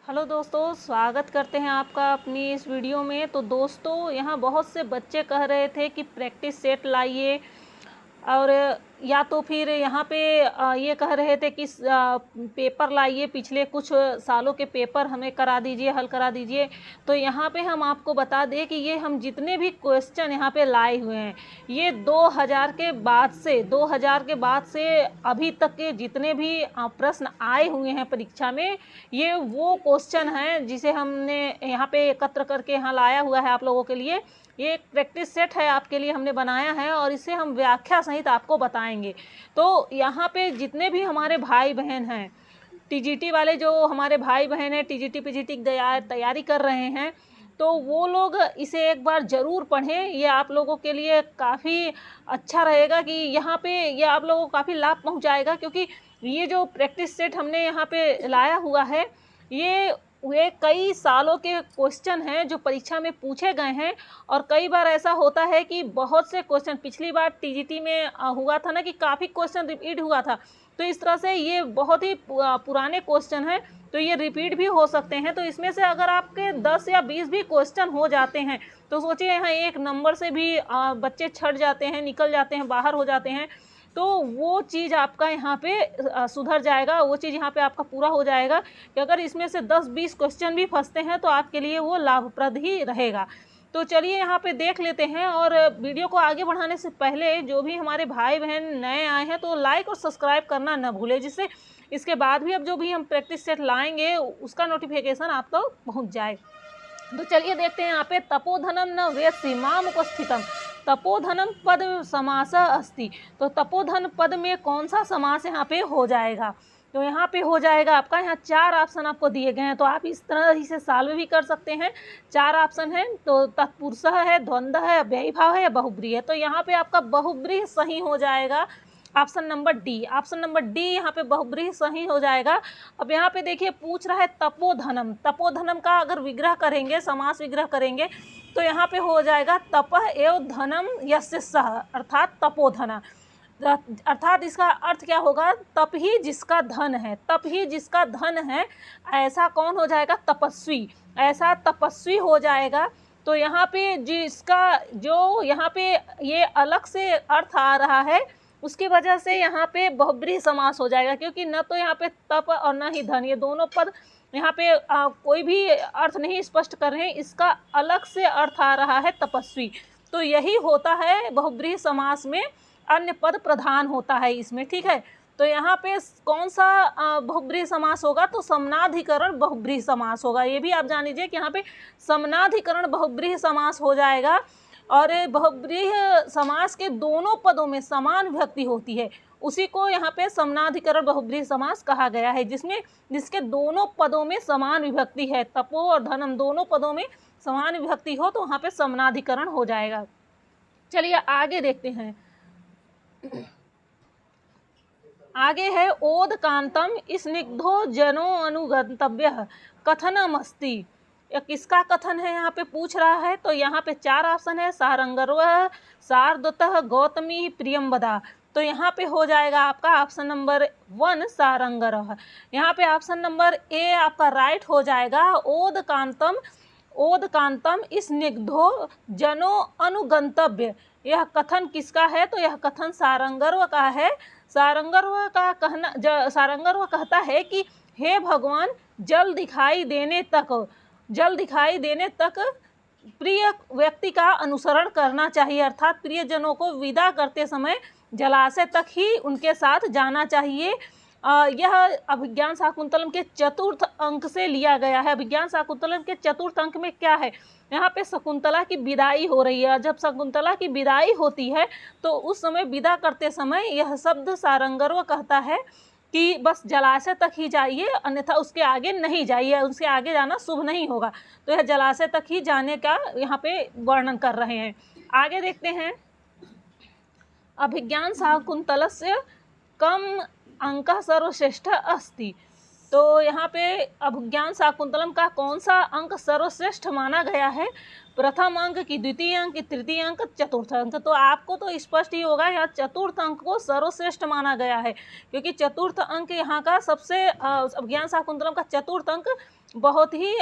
Hello दोस्तों, स्वागत करते हैं आपका अपनी इस वीडियो में। तो दोस्तों, यहाँ बहुत से बच्चे कह रहे थे कि प्रैक्टिस सेट लाइए, और या तो फिर यहाँ पे ये कह रहे थे कि पेपर लाइए, पिछले कुछ सालों के पेपर हमें करा दीजिए, हल करा दीजिए। तो यहाँ पे हम आपको बता दें कि ये हम जितने भी क्वेश्चन यहाँ पे लाए हुए हैं, ये 2000 के बाद से अभी तक के जितने भी प्रश्न आए हुए हैं परीक्षा में, ये वो क्वेश्चन हैं जिसे हमने यहाँ पे एकत्र करके यहाँ लाया हुआ है आप लोगों के लिए। ये एक प्रैक्टिस सेट है, आपके लिए हमने बनाया है और इसे हम व्याख्या सहित आपको बताएंगे। तो यहाँ पे जितने भी हमारे भाई बहन हैं, टीजीटी वाले जो हमारे भाई बहन हैं, टीजीटी पीजीटी की तैयारी कर रहे हैं, तो वो लोग इसे एक बार ज़रूर पढ़ें। ये आप लोगों के लिए काफ़ी अच्छा रहेगा कि यहाँ पे ये आप लोगों को काफ़ी लाभ पहुँचाएगा, क्योंकि ये जो प्रैक्टिस सेट हमने यहाँ पे लाया हुआ है, ये कई सालों के क्वेश्चन हैं जो परीक्षा में पूछे गए हैं। और कई बार ऐसा होता है कि बहुत से क्वेश्चन पिछली बार टीजीटी में हुआ था ना कि काफ़ी क्वेश्चन रिपीट हुआ था। तो इस तरह से ये बहुत ही पुराने क्वेश्चन हैं, तो ये रिपीट भी हो सकते हैं। तो इसमें से अगर आपके 10 या 20 भी क्वेश्चन हो जाते हैं, तो सोचिए यहाँ एक नंबर से भी बच्चे छट जाते हैं, निकल जाते हैं, बाहर हो जाते हैं। तो वो चीज़ आपका यहाँ पे सुधर जाएगा, वो चीज़ यहाँ पे आपका पूरा हो जाएगा कि अगर इसमें से 10-20 क्वेश्चन भी फंसते हैं तो आपके लिए वो लाभप्रद ही रहेगा। तो चलिए यहाँ पे देख लेते हैं। और वीडियो को आगे बढ़ाने से पहले जो भी हमारे भाई बहन नए आए हैं, तो लाइक और सब्सक्राइब करना न भूलें, जिससे इसके बाद भी अब जो भी हम प्रैक्टिस सेट लाएंगे उसका नोटिफिकेशन आप तक पहुँच जाए। तो चलिए देखते हैं यहाँ पे, तपोधनम न वेत्सि माम उपस्थितम तपोधनम पद समास अस्ति। तो तपोधन पद में कौन सा समास यहाँ पे हो जाएगा? तो यहाँ पे हो जाएगा आपका, यहाँ 4 ऑप्शन आपको दिए गए हैं, तो आप इस तरह ही से सॉल्व भी कर सकते हैं। 4 ऑप्शन है, तो तत्पुरुष है, द्वंद्व है, अव्ययीभाव है या बहुब्रीहि है। तो यहाँ पे आपका बहुब्रीहि सही हो जाएगा, option number D. Option number D यहाँ पे बहुब्रीहि सही हो जाएगा। अब यहाँ पे देखिए पूछ रहा है तपोधनम। तपोधनम का अगर विग्रह करेंगे, समास विग्रह करेंगे, तो यहाँ पे हो जाएगा तपः एव धनम यस्य सः, अर्थात तपोधन। अर्थात इसका अर्थ क्या होगा? तप ही जिसका धन है, तप ही जिसका धन है, ऐसा कौन हो जाएगा? तपस्वी, ऐसा तपस्वी हो जाएगा। तो यहाँ पे जिसका जो यहाँ पे ये अलग से अर्थ आ रहा है, उसकी वजह से यहाँ पे बहुब्रीहि समास हो जाएगा, क्योंकि न तो यहाँ पे तप और न ही धन, ये दोनों पद यहाँ पे कोई भी अर्थ नहीं स्पष्ट कर रहे हैं, इसका अलग से अर्थ आ रहा है तपस्वी। तो यही होता है बहुब्रीहि समास में, अन्य पद प्रधान होता है इसमें, ठीक है। तो यहाँ पे कौन सा बहुब्रीहि समास होगा? तो समनाधिकरण बहुब्रीहि समास होगा। ये भी आप जान लीजिए कि यहाँ पे समनाधिकरण बहुब्रीहि समास हो जाएगा। और बहुब्रीहि समास के दोनों पदों में समान विभक्ति होती है, उसी को यहाँ पे समनाधिकरण बहुब्रीहि समास कहा गया है, जिसके दोनों पदों में समान विभक्ति है, तपो और धनम दोनों पदों में समान विभक्ति हो, तो वहाँ पे समनाधिकरण हो जाएगा। चलिए आगे देखते हैं। आगे है ओदकांतम स्निग्धो जनो अनुगंतव्य कथनमस्ति। किसका कथन है यहाँ पे पूछ रहा है? तो यहाँ पे 4 ऑप्शन है, सारंगर्वः, शार्दूलः, गौतमी, प्रियंवदा। तो यहाँ पे हो जाएगा आपका ऑप्शन नंबर 1 सारंगर्वः। यहाँ पे ऑप्शन नंबर ए आपका राइट हो जाएगा। ओदकांतम स्निग्धो जनो अनुगंतव्य, यह कथन किसका है? तो यह कथन सारंगर्व का है। सारंगर्व कहता है कि हे भगवान, जल दिखाई देने तक प्रिय व्यक्ति का अनुसरण करना चाहिए, अर्थात प्रियजनों को विदा करते समय जलाशय तक ही उनके साथ जाना चाहिए। यह अभिज्ञान शाकुंतलम के 4th अंक से लिया गया है। अभिज्ञान शाकुंतलम के 4th अंक में क्या है? यहाँ पे शकुंतला की विदाई हो रही है। जब शकुंतला की विदाई होती है, तो उस समय विदा करते समय यह शब्द सारंगर्व कहता है कि बस जलाशय तक ही जाइए, अन्यथा उसके आगे नहीं जाइए, उसके आगे जाना शुभ नहीं होगा। तो यह जलाशय तक ही जाने का यहाँ पे वर्णन कर रहे हैं। आगे देखते हैं, अभिज्ञान शाकुंतलस्य कम अंक सर्वश्रेष्ठ अस्ति। तो यहाँ पे अभिज्ञान शाकुंतलम का कौन सा अंक सर्वश्रेष्ठ माना गया है? प्रथम अंक की, द्वितीय अंक की, तृतीय अंक, चतुर्थ अंक। तो आपको तो स्पष्ट ही होगा, यहाँ 4th अंक को सर्वश्रेष्ठ माना गया है, क्योंकि 4th अंक यहाँ का सबसे अभिज्ञान शाकुंतलम का 4th अंक बहुत ही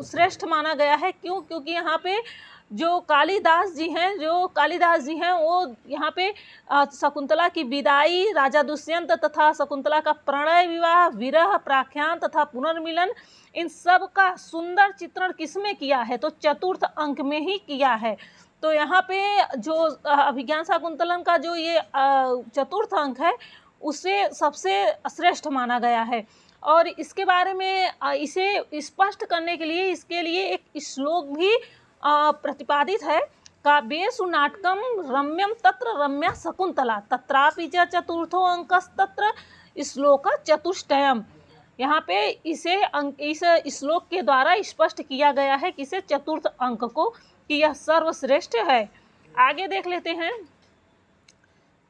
श्रेष्ठ माना गया है। क्यों? क्योंकि यहाँ पे जो कालिदास जी हैं वो यहाँ पे शकुंतला की विदाई, राजा दुष्यंत तथा शकुंतला का प्रणय विवाह, विरह, प्राख्यान तथा पुनर्मिलन, इन सब का सुंदर चित्रण किसमें किया है? तो चतुर्थ अंक में ही किया है। तो यहाँ पे जो अभिज्ञान शाकुंतलम का जो ये चतुर्थ अंक है उसे सबसे श्रेष्ठ माना गया है। और इसके बारे में इसे स्पष्ट करने के लिए इसके लिए एक श्लोक भी प्रतिपादित है। काव्येषु नाटकम रम्यम तत्र रम्या शकुंतला तत्रापि च चतुर्थो अंकस्तत्र श्लोक चतुष्टयम। यहाँ पे इस श्लोक के द्वारा स्पष्ट किया गया है कि इसे चतुर्थ अंक को कि यह सर्वश्रेष्ठ है। आगे देख लेते हैं।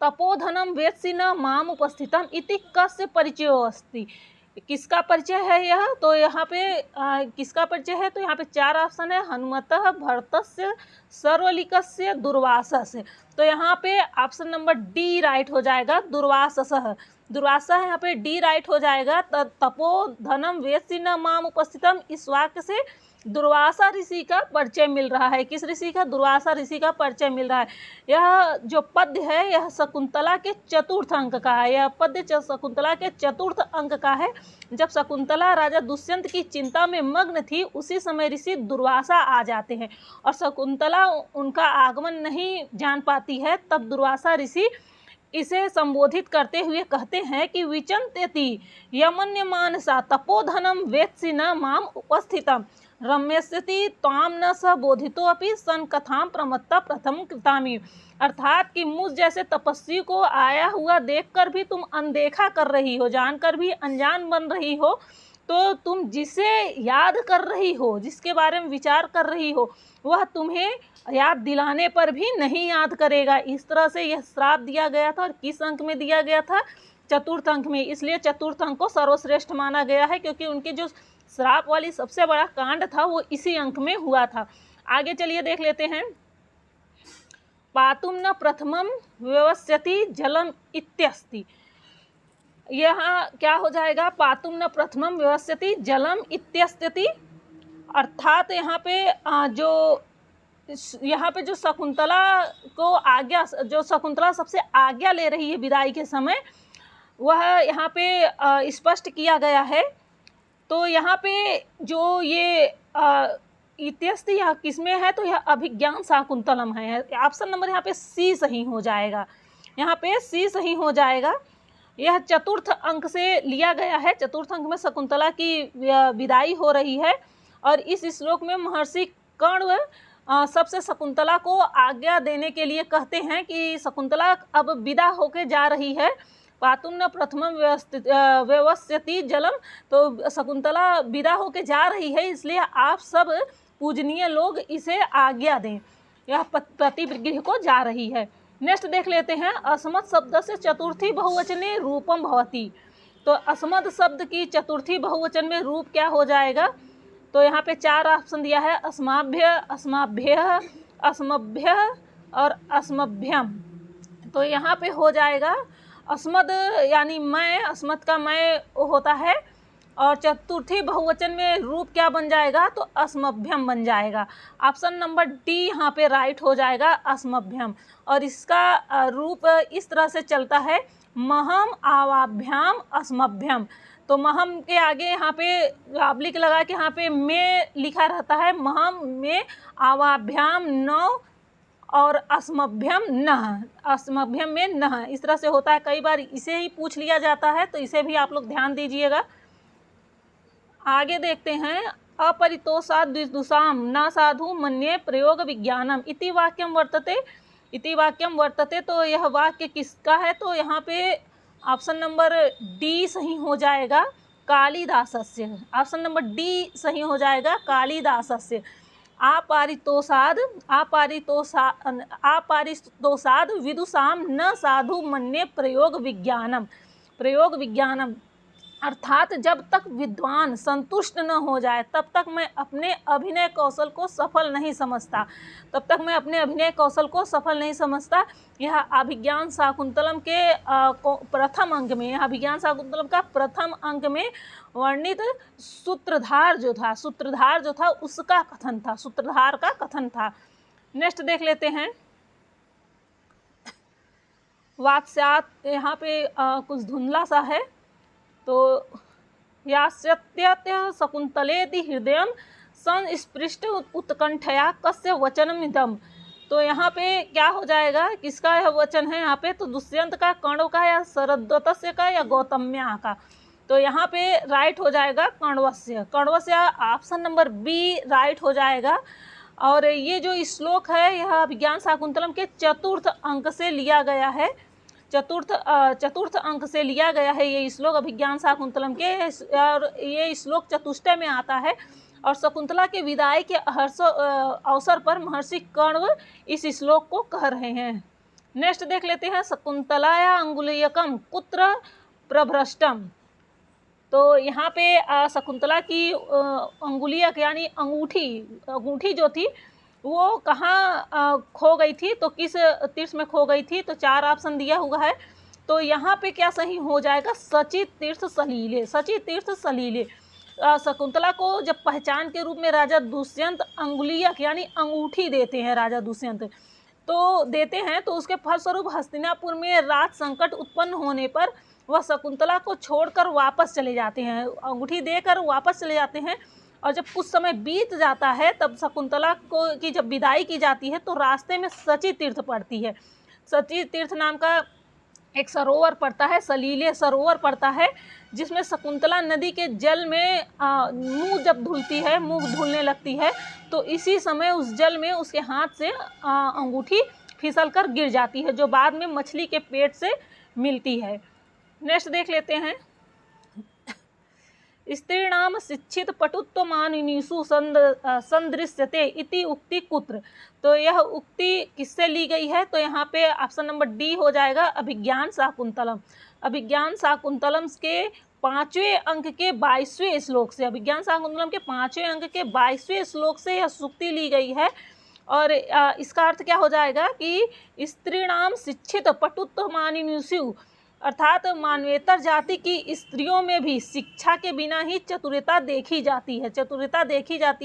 तपोधनम वेत्सि न माम उपस्थितम इति कस्य परिचयो अस्ति। किसका परिचय है यह? तो यहाँ पे किसका परिचय है? तो यहाँ पे 4 ऑप्शन है। हनुमतः, भरतस्य, सर्वलिकस्य, दुर्वासस्य। तो यहाँ पे ऑप्शन नंबर डी राइट हो जाएगा, दुर्वाससः। दुर्वासा यहाँ पे डी राइट हो जाएगा। तपोधनम वेत्सि न माम उपस्थितम, इस वाक्य से दुर्वासा ऋषि का परिचय मिल रहा है। किस ऋषि का? दुर्वासा ऋषि का परिचय मिल रहा है। यह जो पद्य है यह शकुंतला के चतुर्थ अंक का है। यह पद्य शकुंतला के चतुर्थ अंक का है। जब शकुंतला राजा दुष्यंत की चिंता में मग्न थी उसी समय ऋषि दुर्वासा आ जाते हैं और शकुंतला उनका आगमन नहीं जान पाती है। तब दुर्वासा ऋषि इसे संबोधित करते हुए कहते हैं कि विचंत्यति यमन्यमानसा तपोधनम वेत्सि न माम उपस्थितम रम्यस्यति त्वाम न स बोधितोऽपि सन कथाम प्रमत्ता प्रथम कृतामि। अर्थात कि मुझ जैसे तपस्वी को आया हुआ देखकर भी तुम अनदेखा कर रही हो, जानकर भी अनजान बन रही हो। तो तुम जिसे याद कर रही हो, जिसके बारे में विचार कर रही हो, वह तुम्हें याद दिलाने पर भी नहीं याद करेगा। इस तरह से यह श्राप दिया गया था। और किस अंक में दिया गया था? चतुर्थ अंक में। इसलिए चतुर्थ अंक को सर्वश्रेष्ठ माना गया है क्योंकि उनकी जो श्राप वाली सबसे बड़ा कांड था वो इसी अंक में हुआ था। आगे चलिए देख लेते हैं। पातुम न प्रथमम व्यवस्यति जलम इत्यस्ति। यहाँ क्या हो जाएगा? पातुम न प्रथमम व्यवस्यति जलम इत्यस्ति। अर्थात यहाँ पे जो शकुंतला को आज्ञा, जो शकुंतला सबसे आज्ञा ले रही है विदाई के समय, वह यहाँ पे स्पष्ट किया गया है। तो यहाँ पे जो ये इत्यस्ति यह किसमें है? तो यह अभिज्ञान शाकुंतलम है। ऑप्शन नंबर यहाँ पे सी सही हो जाएगा। यहाँ पे सी सही हो जाएगा। यह चतुर्थ अंक से लिया गया है। चतुर्थ अंक में शकुंतला की विदाई हो रही है और इस श्लोक में महर्षि कर्ण सबसे शकुंतला को आज्ञा देने के लिए कहते हैं कि शकुंतला अब विदा होके जा रही है। पातुम न प्रथमम व्यवस्यति जलम। तो शकुंतला विदा होके जा रही है, इसलिए आप सब पूजनीय लोग इसे आज्ञा दें। यह प्रतिगृह को जा रही है। नेक्स्ट देख लेते हैं। अस्मत् शब्द से चतुर्थी बहुवचने रूपम भवति। तो अस्मत् शब्द की चतुर्थी बहुवचन में रूप क्या हो जाएगा? तो यहाँ पे 4 ऑप्शन दिया है। अस्माभ्य, अस्माभ्यः, अस्मभ्यः और अस्मभ्यम। तो यहाँ पे हो जाएगा अस्मद यानी मैं, अस्मद का मैं होता है। और चतुर्थी बहुवचन में रूप क्या बन जाएगा? तो अस्मभ्यम बन जाएगा। ऑप्शन नंबर डी यहाँ पे राइट हो जाएगा, अस्मभ्यम। और इसका रूप इस तरह से चलता है, महम आवाभ्याम अस्मभ्यम। तो महम के आगे यहाँ पे आब्लिक लगा के यहाँ पे में लिखा रहता है, महम में आवाभ्याम नौ और अस्मभ्यम नह, अस्मभ्यम में नह। इस तरह से होता है। कई बार इसे ही पूछ लिया जाता है, तो इसे भी आप लोग ध्यान दीजिएगा। आगे देखते हैं। अपरितोषाद द्विदुषाम न साधु मन्ये प्रयोग विज्ञानम इति वाक्यम वर्तते। इति वाक्यम वर्तते। तो यह वाक्य किसका है? तो यहाँ पे ऑप्शन नंबर डी सही हो जाएगा, कालिदासस्य। ऑप्शन नंबर डी सही हो जाएगा, कालिदासस्य। अपरितोषाद विदुषाम न साधु मन्ये प्रयोग विज्ञानम। प्रयोग विज्ञानम अर्थात जब तक विद्वान संतुष्ट न हो जाए तब तक मैं अपने अभिनय कौशल को सफल नहीं समझता, तब तक मैं अपने अभिनय कौशल को सफल नहीं समझता। यह अभिज्ञान शाकुंतलम के प्रथम अंक में, यह अभिज्ञान शाकुंतलम का प्रथम अंक में वर्णित सूत्रधार जो था उसका कथन था, सूत्रधार का कथन था। नेक्स्ट देख लेते हैं वात्स्यात्, यहाँ पे कुछ धुंधला सा है, तो यास्यत्य शकुंतलेति हृदयं संस्पृष्ट उत्कंठया कस्य वचनमिदं। तो यहाँ पे क्या हो जाएगा, किसका यह वचन है यहाँ पे, तो दुष्यंत का, कण्व का, या शरद्वतस्य का, या गौतम्या का। तो यहाँ पे राइट हो जाएगा कण्वस्य, ऑप्शन नंबर बी राइट हो जाएगा। और ये जो श्लोक है यह अभिज्ञान शाकुंतलम के चतुर्थ अंक से लिया गया है, चतुर्थ अंक से लिया गया है ये श्लोक अभिज्ञान शाकुंतलम के। और ये श्लोक चतुष्टय में आता है और शकुंतला के विदाई के अवसर पर महर्षि कण्व इस श्लोक को कह रहे हैं। नेक्स्ट देख लेते हैं शकुंतलाया अंगुलीयकम कुत्र प्रभ्रष्टम। तो यहाँ पे शकुंतला की अंगुलियक यानी अंगूठी जो थी वो कहाँ खो गई थी, तो किस तीर्थ में खो गई थी, तो 4 ऑप्शन दिया हुआ है। तो यहाँ पे क्या सही हो जाएगा, सची तीर्थ सलीले। शकुंतला को जब पहचान के रूप में राजा दुष्यंत अंगुलियक यानी अंगूठी देते हैं, राजा दुष्यंत तो देते हैं, तो उसके फलस्वरूप हस्तिनापुर में राज संकट उत्पन्न होने पर वह शकुंतला को छोड़कर वापस चले जाते हैं, अंगूठी देकर वापस चले जाते हैं। और जब कुछ समय बीत जाता है तब शकुंतला को की जब विदाई की जाती है तो रास्ते में सची तीर्थ पड़ती है। सची तीर्थ नाम का एक सरोवर पड़ता है, सलीले सरोवर पड़ता है, जिसमें शकुंतला नदी के जल में मुंह जब धुलती है, मुंह धुलने लगती है, तो इसी समय उस जल में उसके हाथ से अंगूठी फिसलकर गिर जाती है, जो बाद में मछली के पेट से मिलती है। नेक्स्ट देख लेते हैं स्त्रीणाम शिक्षित पटुत्वमानिनीषु संदृश्यते इति उक्ति कुत्र। तो यह उक्ति किससे ली गई है, तो यहाँ पे ऑप्शन नंबर डी हो जाएगा अभिज्ञान शाकुंतलम। अभिज्ञान शाकुंतलम के 5वें अंक के 22वें श्लोक से, अभिज्ञान शाकुंतलम के 5वें अंक के 22वें श्लोक से यह सूक्ति ली गई है। और इसका अर्थ क्या हो जाएगा कि स्त्रीणाम शिक्षित पटुत्वमानिनीषु, अर्थात मानवेतर जाति की स्त्रियों में भी शिक्षा के बिना ही चतुरता देखी जाती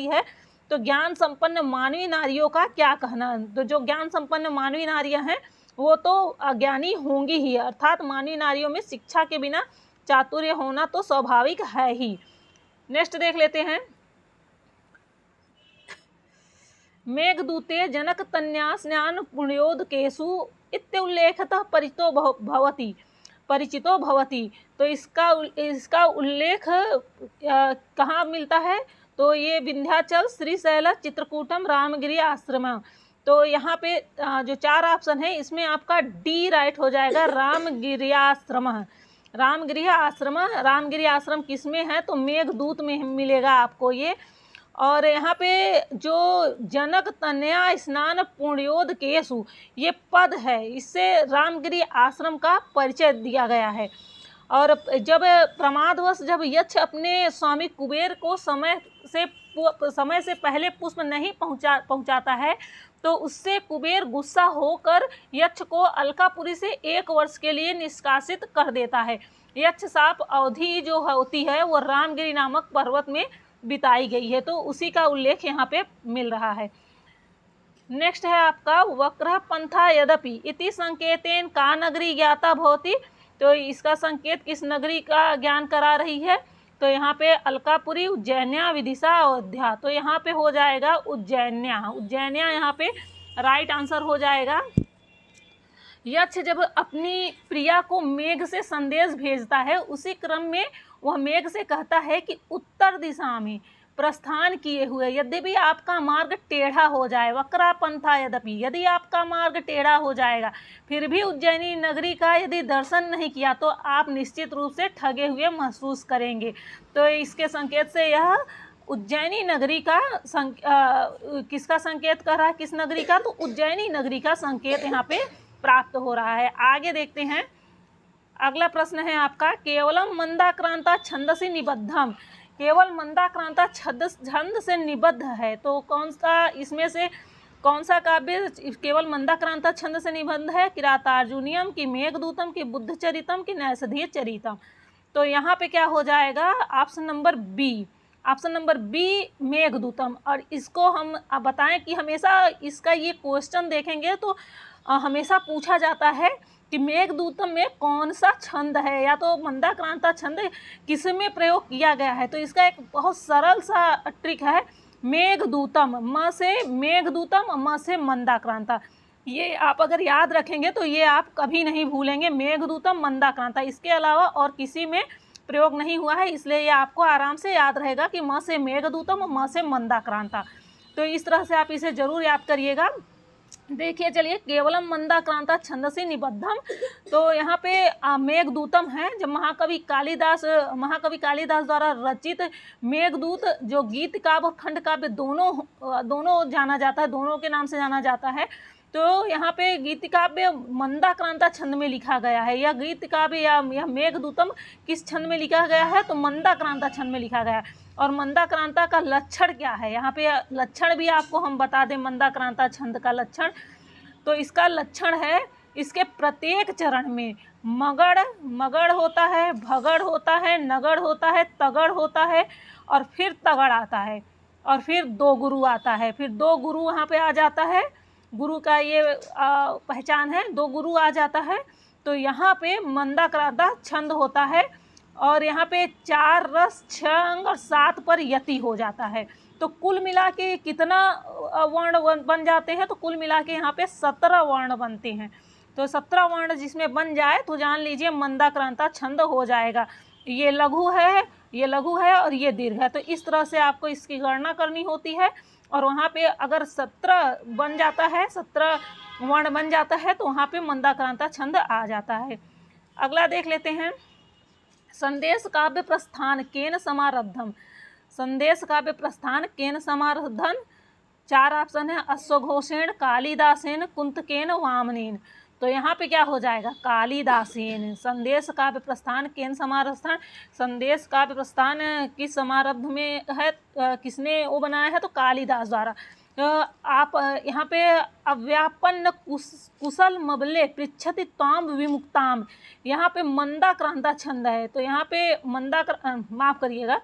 है। तो ज्ञान संपन्न मानवी नारियों का क्या कहना, तो जो ज्ञान संपन्न मानवी नारियां हैं वो तो अज्ञानी होंगी ही, अर्थात मानवी नारियों में शिक्षा के बिना चातुर्य होना तो स्वाभाविक है ही। नेक्स्ट देख लेते हैं मेघदूते जनक तन्या स्नान पुण्योदकेषु इत्युल्लेखतः परिचितो भवति। तो इसका उल्लेख कहाँ मिलता है, तो ये विंध्याचल, श्रीशैल, चित्रकूटम, रामगिरी आश्रम। तो यहाँ पे जो 4 ऑप्शन है इसमें आपका डी राइट हो जाएगा, रामगिरी आश्रम किस में है, तो मेघदूत में मिलेगा आपको ये। और यहाँ पे जो जनक तनया स्नान पुण्योदकेषु ये पद है, इससे रामगिरी आश्रम का परिचय दिया गया है। और जब प्रमादवश जब यक्ष अपने स्वामी कुबेर को समय से पहले पुष्प नहीं पहुंचाता है तो उससे कुबेर गुस्सा होकर यक्ष को अलकापुरी से 1 वर्ष के लिए निष्कासित कर देता है। यक्ष शाप अवधि जो होती है वो रामगिरी नामक पर्वत में बिताई गई है, तो उसी का उल्लेख यहाँ पे मिल रहा है। नेक्स्ट है आपका वक्रः पंथा यद्यपि इति संकेतेन का नगरी ज्ञाता भवति। तो इसका संकेत किस नगरी का ज्ञान करा रही है, तो यहाँ पे अलकापुरी, उज्जैन्या, विदिशा, अयोध्या। तो यहाँ पे हो जाएगा उज्जैन्या यहाँ पे राइट आंसर हो जाएगा। यक्ष जब अपनी प्रिया को मेघ से संदेश भेजता है उसी क्रम में वह मेघ से कहता है कि उत्तर दिशा में प्रस्थान किए हुए यद्यपि आपका मार्ग टेढ़ा हो जाए, वक्रा पंथा यद्यपि, यदि आपका मार्ग टेढ़ा हो जाएगा, फिर भी उज्जैनी नगरी का यदि दर्शन नहीं किया तो आप निश्चित रूप से ठगे हुए महसूस करेंगे। तो इसके संकेत से यह उज्जैनी नगरी का किसका संकेत कर रहा है, किस नगरी का, तो उज्जैनी नगरी का संकेत यहाँ पे प्राप्त हो रहा है। आगे देखते हैं अगला प्रश्न है आपका, केवलम मंदाक्रांता छंदसि निबद्धम, केवल मंदाक्रांता छंद से निबद्ध है, तो कौन सा इसमें से कौन सा काव्य केवल मंदाक्रांता छंद से निबद्ध है? किरातार्जुनीयम की मेघदूतम की बुद्धचरितम की नैषधीय चरितम। तो यहाँ पे क्या हो जाएगा? Option number B, option number B Meghdutam. और इसको हम बताएं कि हमेशा इसका ये क्वेश्चन देखेंगे तो हमेशा पूछा जाता है कि मेघदूतम में कौन सा छंद है, या तो मंदाक्रांता छंद किस में प्रयोग किया गया है। तो इसका एक बहुत सरल सा ट्रिक है, मेघदूतम, म से मेघदूतम, म से मंदाक्रांता। ये आप अगर याद रखेंगे तो ये आप कभी नहीं भूलेंगे, मेघदूतम मंदाक्रांता, इसके अलावा और किसी में प्रयोग नहीं हुआ है, इसलिए ये आपको आराम से याद रहेगा कि म से मेघदूतम, म से मंदाक्रांता। तो इस तरह से आप इसे जरूर याद करिएगा। देखिए चलिए, केवलम मंदाक्रांता छंदसि निबद्धम, तो यहाँ पे मेघदूतम है। जब महाकवि कालिदास द्वारा रचित मेघदूत, जो गीत काव्य और खंड काव्य दोनों जाना जाता है, दोनों के नाम से जाना जाता है। तो यहाँ पे गीत काव्य मंदाक्रांता छंद में लिखा गया है। यह गीत काव्य या यह मेघदूतम किस छंद में लिखा गया है? तो मंदाक्रांता छंद में लिखा गया है। और मंदाक्रांता का लक्षण क्या है? यहाँ पे लक्षण भी आपको हम बता दें, मंदाक्रांता छंद का लक्षण। तो इसका लक्षण है, इसके प्रत्येक चरण में मगड़ होता है, भगड़ होता है, नगड़ होता है, तगड़ होता है, और फिर तगड़ आता है, और फिर दो गुरु आता है। फिर दो गुरु यहाँ पे आ जाता है, गुरु का ये पहचान है, दो गुरु आ जाता है। तो यहाँ पे मंदाक्रांता छंद होता है, और यहाँ पे 4 रस 6 अंग और 7 पर यति हो जाता है। तो कुल मिला के कितना वर्ण बन जाते हैं? तो कुल मिला के यहाँ पे 17 वर्ण बनते हैं। तो 17 वर्ण जिसमें बन जाए तो जान लीजिए मंदाक्रांता छंद हो जाएगा। ये लघु है, ये लघु है, और ये दीर्घ है। तो इस तरह से आपको इसकी गणना करनी होती है। और वहाँ पे अगर 17 बन जाता है, 17 वर्ण बन जाता है, तो वहाँ पे मंदाक्रांता छंद आ जाता है। अगला देख लेते हैं, संदेश काव्य प्रस्थान केन समारब्धम, संदेश काव्य प्रस्थान केन समारब्धन। 4 ऑप्शन है, अश्वघोषेण, कालिदासेन, कुंतकेन, वामनेन। तो यहाँ पे क्या हो जाएगा? कालिदासेन। संदेश काव्य प्रस्थान केन समारब्धन, संदेश काव्य प्रस्थान किस समारब्ध में है, किसने वो बनाया है? तो कालिदास द्वारा। आप यहाँ पे अव्यापन्न कुशल मबले पृच्छति ताम विमुक्ताम, यहाँ पे मंदाक्रांता छंद है। तो यहाँ पे माफ़ करिएगा,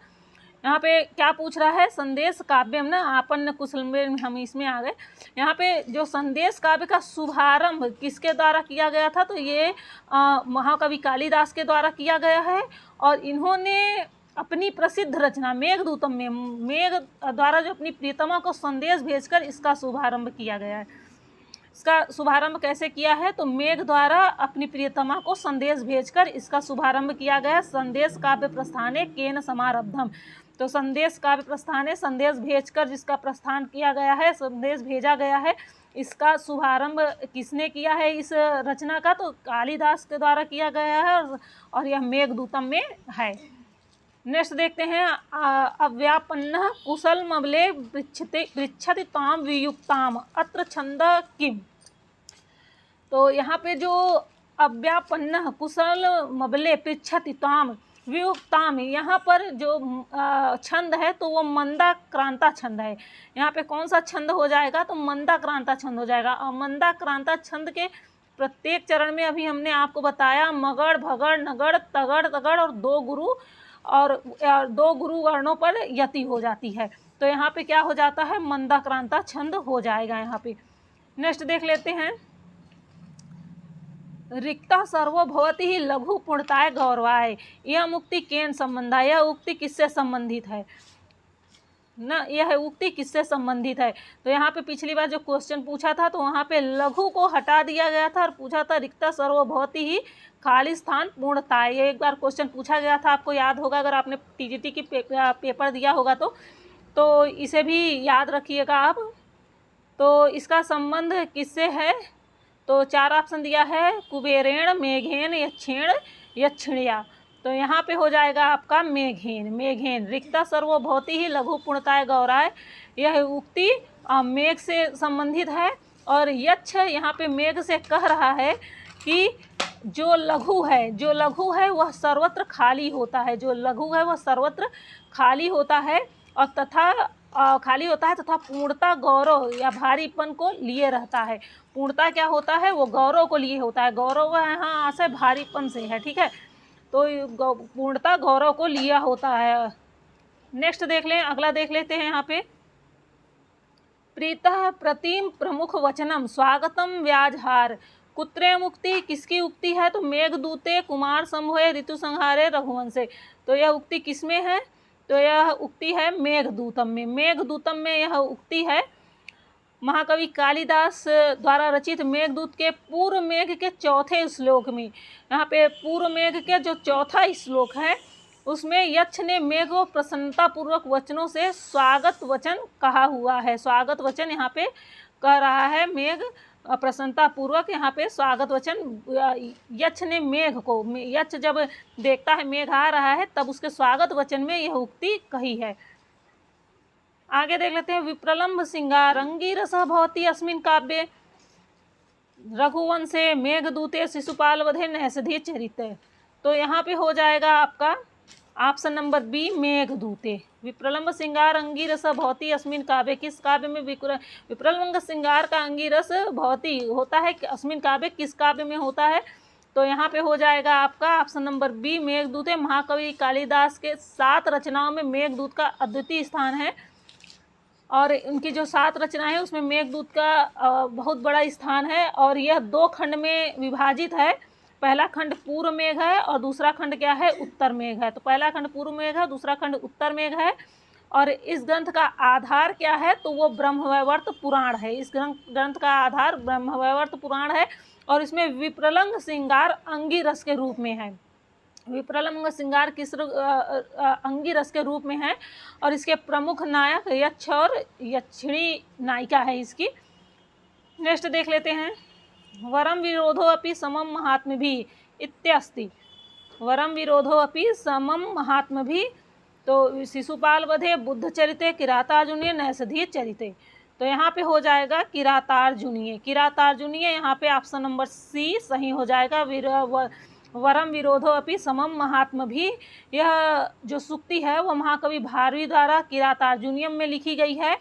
यहाँ पे क्या पूछ रहा है? संदेश काव्य में ना आपन्न कुशल में हम इसमें आ गए। यहाँ पे जो संदेश काव्य का शुभारंभ किसके द्वारा किया गया था? तो ये महाकवि कालिदास के द्वारा किया गया है। और इन्होंने अपनी प्रसिद्ध रचना मेघदूतम में मेघ द्वारा जो अपनी प्रियतमा को संदेश भेजकर इसका शुभारंभ किया गया है। इसका शुभारंभ कैसे किया है? तो मेघ द्वारा अपनी प्रियतमा को संदेश भेजकर इसका शुभारंभ किया गया। संदेश काव्य प्रस्थाने केन समारब्धम, तो संदेश काव्य प्रस्थाने, संदेश भेजकर जिसका प्रस्थान किया गया है, संदेश भेजा गया है, इसका शुभारंभ किसने किया है इस रचना का? तो कालिदास के द्वारा किया गया है, और यह मेघदूतम में है। नेक्स्ट देखते हैं, अव्यापन्न कुशल मबले पृच्छति ताम वियुक्ताम अत्र छंद किम। तो यहाँ पे जो अव्यापन्न कुशल मबले पृच्छति ताम वियुक्ताम, यहाँ पर जो छंद है तो वो मंदाक्रांता छंद है। यहाँ पे कौन सा छंद हो जाएगा? तो मंदाक्रांता छंद हो जाएगा। और मंदाक्रांता छंद के प्रत्येक चरण में अभी हमने आपको बताया, मगड़, भगड़, नगड़, तगड़, तगड़ और दो गुरु वर्णों पर यति हो जाती है। तो यहाँ पे क्या हो जाता है? मंदाक्रांता छंद हो जाएगा यहाँ पे। नेक्स्ट देख लेते हैं, रिक्ता सर्वो भवति ही लघु पूर्णताय गौरवाय, यह उक्ति केन संबंधा, यह उक्ति किससे संबंधित है ना? यह उक्ति किससे संबंधित है? तो यहाँ पे पिछली बार जो क्वेश्चन पूछा था तो वहाँ पे लघु को हटा दिया गया था और पूछा था रिक्ता सर्वो भवति ही खाली स्थान पूर्णताय। ये एक बार क्वेश्चन पूछा गया था, आपको याद होगा अगर आपने टीजीटी की पेपर दिया होगा तो इसे भी याद रखिएगा आप। तो इसका संबंध किससे है? तो 4 ऑप्शन दिया है, कुबेरेण, मेघेन, यक्षेण, यक्षिण्या। तो यहाँ पे हो जाएगा आपका मेघेन। रिक्ता सर्वभौति ही लघु पूर्णताय गौराय, यह उक्ति मेघ से संबंधित है। और यक्ष यहाँ पे मेघ से कह रहा है कि जो लघु है वह सर्वत्र खाली होता है, जो लघु है वह सर्वत्र खाली होता है और खाली होता है तथा पूर्णता गौरव या भारीपन को लिए रहता है। पूर्णता क्या होता है, वो गौरव को लिए होता है। गौरव यहाँ से भारीपन से है, ठीक है, तो पूर्णता गौरव को लिया होता है। नेक्स्ट देख लें, अगला देख लेते हैं यहाँ पे। प्रीतः प्रतिम प्रमुख वचनम स्वागतम व्याजहार कुत्रे मुक्ति किसकी उक्ति है, तो मेघदूते कुमार समूहे ऋतु संहारे रघुवंशे। तो यह उक्ति किसमें है, तो यह उक्ति है मेघदूतम में। मेघदूतम में यह उक्ति है। महाकवि कालिदास द्वारा रचित मेघदूत के पूर्व मेघ के चौथे श्लोक में, यहाँ पे पूर्व मेघ के जो चौथा श्लोक है उसमें यक्ष ने मेघ को प्रसन्नतापूर्वक वचनों से स्वागत वचन कहा हुआ है। स्वागत वचन यहाँ पे कह रहा है मेघ प्रसन्नतापूर्वक, यहाँ पे स्वागत वचन यक्ष ने मेघ को, यक्ष जब देखता है मेघ आ रहा है तब उसके स्वागत वचन में यह उक्ति कही है। आगे देख लेते हैं। विप्रलम्भ सिंगार अंगीरस भवति अस्मिन् काव्ये रघुवंशे मेघदूते शिशुपाल वधे नैषधि चरिते। तो यहाँ पे हो जाएगा आपका ऑप्शन नंबर बी मेघदूते। विप्रलम्भ सिंगार अंगीरस भवति अस्मिन् काव्ये, किस काव्य में विप्रलम्भ सिंगार का अंगीरस भवति होता है, अस्मिन् काव्य किस काव्य में होता है, तो यहाँ पे हो जाएगा आपका ऑप्शन नंबर बी मेघदूते। महाकवि कालिदास के 7 रचनाओं में मेघदूत का अद्वितीय स्थान है और उनकी जो 7 रचनाएं हैं उसमें मेघदूत का बहुत बड़ा स्थान है और यह 2 खंड में विभाजित है। पहला खंड पूर्व मेघ है और दूसरा खंड क्या है, उत्तर मेघ है। तो पहला खंड पूर्व मेघ है, दूसरा खंड उत्तर मेघ है और इस ग्रंथ का आधार क्या है, तो वो ब्रह्मवैवर्त पुराण है। इस ग्रंथ का आधार ब्रह्मवैवर्त पुराण है और इसमें विप्रलम्भ सिंगार अंगीरस के रूप में है। विप्रलम्भ सिंगार किस अंगीरस के रूप में है और इसके प्रमुख नायक यक्ष और यक्षिणी नायिका है इसकी। नेक्स्ट देख लेते हैं। वरम विरोधो अपि समम महात्म्यभिः इत्यस्ति। वरम विरोधो अपि समम महात्म्यभिः, तो शिशुपाल वधे बुद्ध चरिते किरातार्जुनीय नैषधीय चरिते। तो यहाँ पे हो जाएगा किरातार्जुनीय। किरातार्जुनीय यहाँ पे ऑप्शन नंबर सी सही हो जाएगा। वरम विरोधो अपि समम महात्म्यभिः, यह जो सूक्ति है वह महाकवि भारवी द्वारा किरातार्जुनीयम में लिखी गई है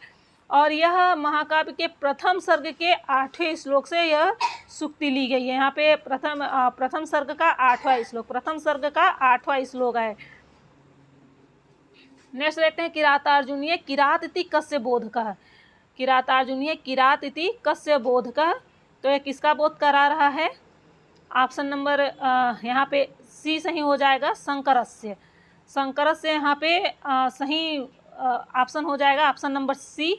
और यह महाकाव्य के प्रथम सर्ग के 8वें श्लोक से यह सूक्ति ली गई है। यहाँ पे प्रथम सर्ग का 8वां श्लोक, प्रथम सर्ग का 8वां श्लोक है। नेक्स्ट देखते हैं। किरातार्जुनीय किरात इति कस्य बोधकः। किरातार्जुनीय किरात इति कस्य बोधकः, तो यह किसका बोध करा रहा है, ऑप्शन नंबर यहाँ पे सी सही हो जाएगा, शंकरस्य। शंकरस्य यहाँ पे सही ऑप्शन हो जाएगा, ऑप्शन नंबर सी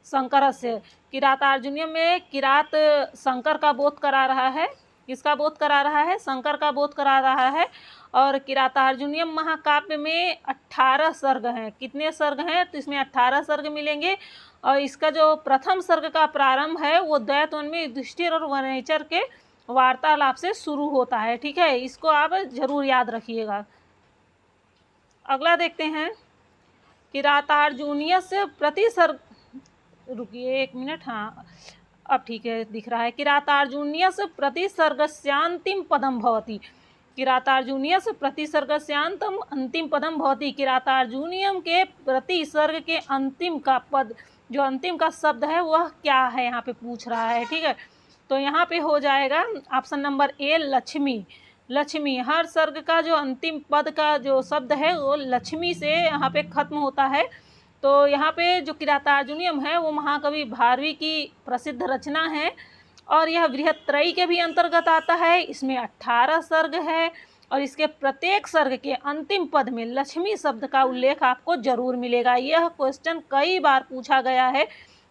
शंकरस्य। किरातार्जुनीयम में किरात शंकर का बोध करा रहा है। किसका बोध करा रहा है, शंकर का बोध करा रहा है। और किरातार्जुनीयम महाकाव्य में 18 सर्ग हैं। कितने सर्ग हैं, तो इसमें 18 सर्ग मिलेंगे और इसका जो प्रथम सर्ग का प्रारंभ है वो द्वैतवन में युधिष्ठिर और वनेचर के वार्तालाप से शुरू होता है। ठीक है, इसको आप जरूर याद रखिएगा। अगला देखते हैं। किरातार्जुनीय से प्रति सर्ग, रुकिए 1 मिनट, हाँ अब ठीक है दिख रहा है। किरातार्जुनीय से प्रति सर्गस्यांतिम पदम भवति। किरातार्जुनीय से प्रति सर्गस्यांतम अंतिम पदम भवति। किरातार्जुनीयम के प्रति सर्ग के अंतिम का पद, जो अंतिम का शब्द है वह क्या है, यहाँ पे पूछ रहा है। ठीक है, तो यहाँ पे हो जाएगा option number A Lakshmi. Lakshmi, हर सर्ग का जो अंतिम पद का जो शब्द है वो लक्ष्मी से यहाँ पे खत्म होता है। तो यहाँ पे जो किरातार्जुनीयम है वो महाकवि भारवी की प्रसिद्ध रचना है और यह बृहत्त्रयी के भी अंतर्गत आता है। इसमें 18 सर्ग है और इसके प्रत्येक सर्ग के अंतिम पद में लक्ष्मी शब्द का उल्लेख आपको जरूर मिलेगा। यह क्वेश्चन कई बार पूछा गया है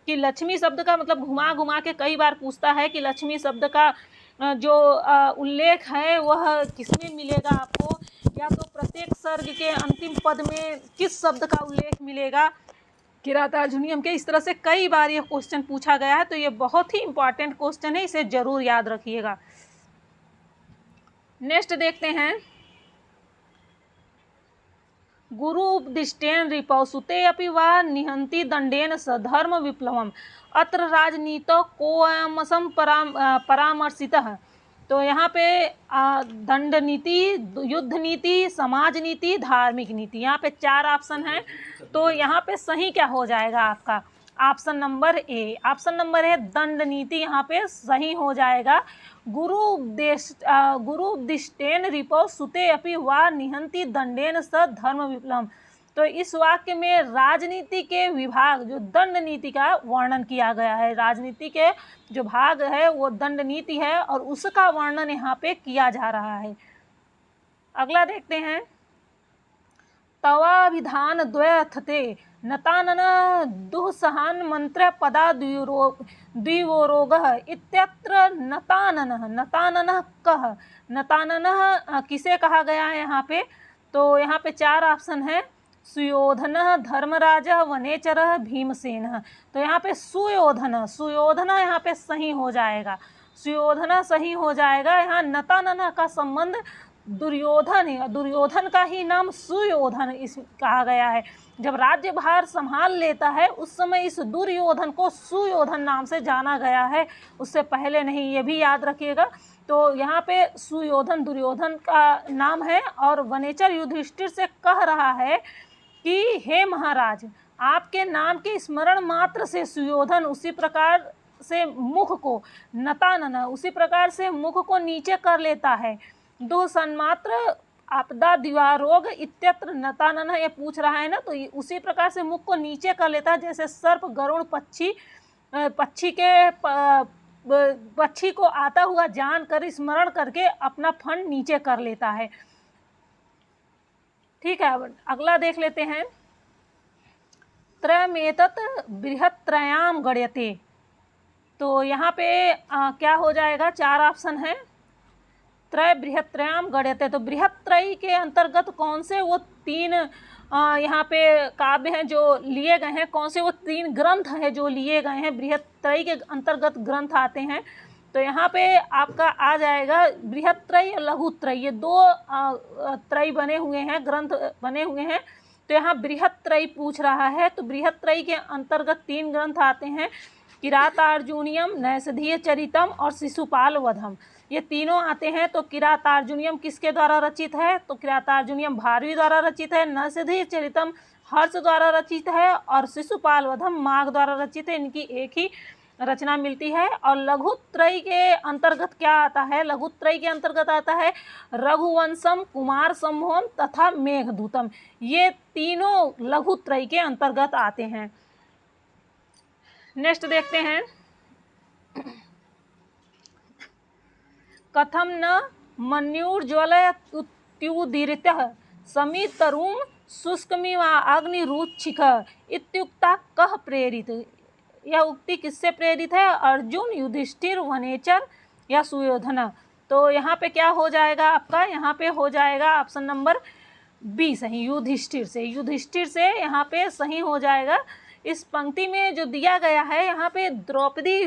कि लक्ष्मी शब्द का मतलब घुमा घुमा के कई बार पूछता है कि लक्ष्मी शब्द का जो उल्लेख है वह किसमें मिलेगा आपको, या तो प्रत्येक सर्ग के अंतिम पद में किस शब्द का उल्लेख मिलेगा किरातार्जुनीयम के। इस तरह से कई बार ये क्वेश्चन पूछा गया है, तो ये बहुत ही इंपॉर्टेंट क्वेश्चन है, इसे जरूर याद रखिएगा। नेक्स्ट देखते हैं। गुरु उपदिष्टेन रिपौसुते अपि वा निहंति दंडेन सधर्म विप्लवम अत्र राजनीतो कोऽयमसं परामर्शितः। तो यहाँ पे दंड नीति, युद्ध नीति, समाज नीति, धार्मिक नीति, यहाँ पे 4 ऑप्शन हैं। तो यहाँ पे सही क्या हो जाएगा आपका? ऑप्शन नंबर ए। ऑप्शन नंबर ए दंड नीति यहाँ पे सही हो जाएगा। गुरु उपदिष्टेन रिपो सुते अपि वा निहंति दंडेन स धर्म विप्लवम। तो इस वाक्य में राजनीति के विभाग, जो दंड नीति का वर्णन किया गया है, राजनीति के जो भाग है वो दंड नीति है और उसका वर्णन यहाँ पे किया जा रहा है। अगला देखते हैं। तवाभिधान द्वयथते नतानन दुःसहान मंत्र पदा द्विवोरोगः इत्यत्र नताननः कः? नताननः किसे कहा गया है यहाँ पे? तो यहाँ पे 4 ऑप्शन है। सुयोधनः, धर्मराजः, वनेचरः, भीमसेनः। तो यहाँ पे सुयोधन यहाँ पे सही हो जाएगा। सुयोधन सही हो जाएगा। यहाँ नताननः का संबंध दुर्योधन है, दुर्योधन का ही नाम सुयोधन इस कहा गया है। जब राज्यभार संभाल लेता है उस समय इस दुर्योधन को सुयोधन नाम से जाना गया है, उससे पहले नहीं, ये भी याद रखिएगा। तो यहाँ पे सुयोधन दुर्योधन का नाम है। और वनेचर युधिष्ठिर से कह रहा है कि हे महाराज, आपके नाम के स्मरण मात्र से सुयोधन उसी प्रकार से मुख को नतानन उसी प्रकार से मुख को नीचे कर लेता है। दो सन्मात्र आपदा दिवारोग इत्यत्र नतानन, ये पूछ रहा है ना, तो उसी प्रकार से मुख को नीचे कर लेता है जैसे सर्प गरुड़ पक्षी को आता हुआ जान कर स्मरण करके अपना फंड नीचे कर लेता है। ठीक है, अगला देख लेते हैं। त्रयमेतत् बृहत्त्रयाम गण्यते। तो यहाँ पे क्या हो जाएगा? 4 ऑप्शन है। त्रय बृहत्त्रयाम गण्यते, तो बृहत्त्रयी के अंतर्गत कौन से वो 3 यहाँ पे काव्य हैं जो लिए गए हैं, कौन से वो 3 ग्रंथ हैं जो लिए गए हैं, बृहत्त्रयी के अंतर्गत ग्रंथ आते हैं। तो यहाँ पे आपका आ जाएगा बृहत्त्रयी और लघुत्रयी, ये 2 त्रयी बने हुए हैं, ग्रंथ बने हुए हैं। तो यहाँ बृहत्त्रयी पूछ रहा है, तो बृहत्त्रयी के अंतर्गत 3 ग्रंथ आते हैं, किरातार्जुनीयम, नैषधीय चरितम और शिशुपाल वधम, ये तीनों आते हैं। तो किरातार्जुनीयम किसके द्वारा रचित है? तो किरातार्जुनीयम भारवी द्वारा रचित है, नैषधीय चरितम हर्ष द्वारा रचित है और शिशुपाल वधम माघ द्वारा रचित है। इनकी एक ही रचना मिलती है। और लघुत्रयी के अंतर्गत क्या आता है? लघुत्रयी के अंतर्गत आता है रघुवंशम, कुमार संभवम तथा मेघदूतम, ये तीनों लघुत्रयी के अंतर्गत आते हैं। नेक्स्ट देखते हैं। कथम न मन्युर्ज्वलत्युदीरितः समितरुं शुष्कमिव अग्निरुचिख इत्युक्ता कः प्रेरित? यह उक्ति किससे प्रेरित है? अर्जुन, युधिष्ठिर, वनेचर या सुयोधन? तो यहाँ पे क्या हो जाएगा आपका? यहाँ पे हो जाएगा ऑप्शन नंबर बी सही, युधिष्ठिर से यहाँ पे सही हो जाएगा। इस पंक्ति में जो दिया गया है, यहाँ पे द्रौपदी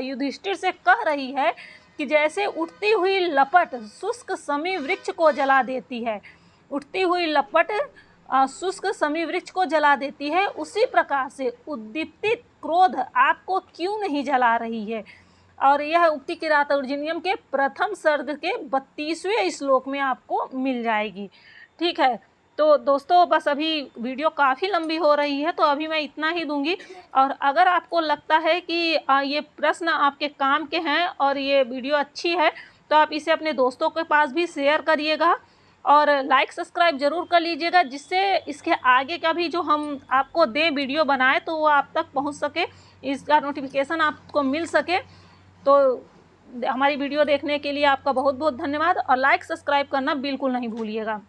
युधिष्ठिर से कह रही है कि जैसे उठती हुई लपट शुष्क समी वृक्ष को जला देती है, उठती हुई लपट शुष्क समी वृक्ष को जला देती है, उसी प्रकार से उद्दीप्त क्रोध आपको क्यों नहीं जला रही है? और यह उक्ति किरातार्जुनीयम के प्रथम सर्ग के 32वें श्लोक में आपको मिल जाएगी। ठीक है, तो दोस्तों बस अभी वीडियो काफ़ी लंबी हो रही है, तो अभी मैं इतना ही दूंगी। और अगर आपको लगता है कि ये प्रश्न आपके काम के हैं और ये वीडियो अच्छी है, तो आप इसे अपने दोस्तों के पास भी शेयर करिएगा और लाइक सब्सक्राइब ज़रूर कर लीजिएगा, जिससे इसके आगे का भी जो हम आपको दें वीडियो बनाए तो वो आप तक पहुंच सके, इसका नोटिफिकेशन आपको मिल सके। तो हमारी वीडियो देखने के लिए आपका बहुत बहुत धन्यवाद और लाइक सब्सक्राइब करना बिल्कुल नहीं भूलिएगा।